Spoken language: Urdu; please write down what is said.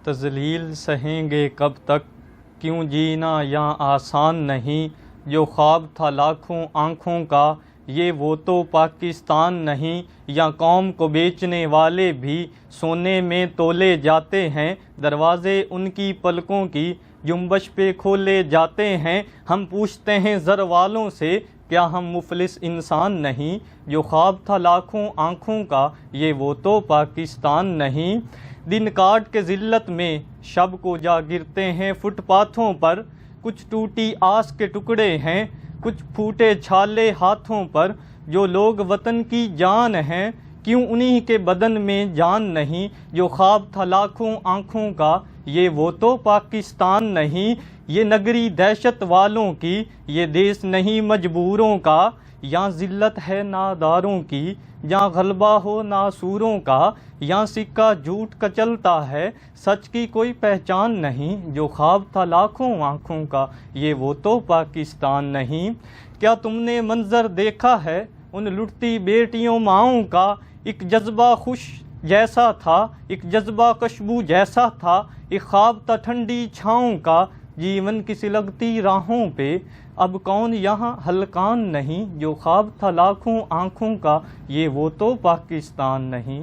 تذلیل سہیں گے کب تک، کیوں جینا یہاں آسان نہیں، جو خواب تھا لاکھوں آنکھوں کا یہ وہ تو پاکستان نہیں، یا قوم کو بیچنے والے بھی سونے میں تولے جاتے ہیں، دروازے ان کی پلکوں کی جنبش پہ کھولے جاتے ہیں۔ ہم پوچھتے ہیں زر والوں سے کیا ہم مفلس انسان نہیں، جو خواب تھا لاکھوں آنکھوں کا یہ وہ تو پاکستان نہیں۔ دن کاٹ کے ذلت میں شب کو جا گرتے ہیں فٹ پاتھوں پر، کچھ ٹوٹی آس کے ٹکڑے ہیں، کچھ پھوٹے چھالے ہاتھوں پر، جو لوگ وطن کی جان ہیں کیوں انہی کے بدن میں جان نہیں، جو خواب تھا لاکھوں آنکھوں کا یہ وہ تو پاکستان نہیں۔ یہ نگری دہشت والوں کی، یہ دیس نہیں مجبوروں کا، یہاں ذلت ہے ناداروں کی، جہاں غلبہ ہو ناسوروں کا، یہاں سکہ جھوٹ کا چلتا ہے، سچ کی کوئی پہچان نہیں، جو خواب تھا لاکھوں آنکھوں کا یہ وہ تو پاکستان نہیں۔ کیا تم نے منظر دیکھا ہے ان لٹتی بیٹیوں ماؤں کا، ایک جذبہ خوش جیسا تھا، ایک جذبہ خوشبو جیسا تھا، ایک خواب تھا ٹھنڈی چھاؤں کا، جیون کی سلگتی راہوں پہ اب کون یہاں ہلکان نہیں، جو خواب تھا لاکھوں آنکھوں کا یہ وہ تو پاکستان نہیں۔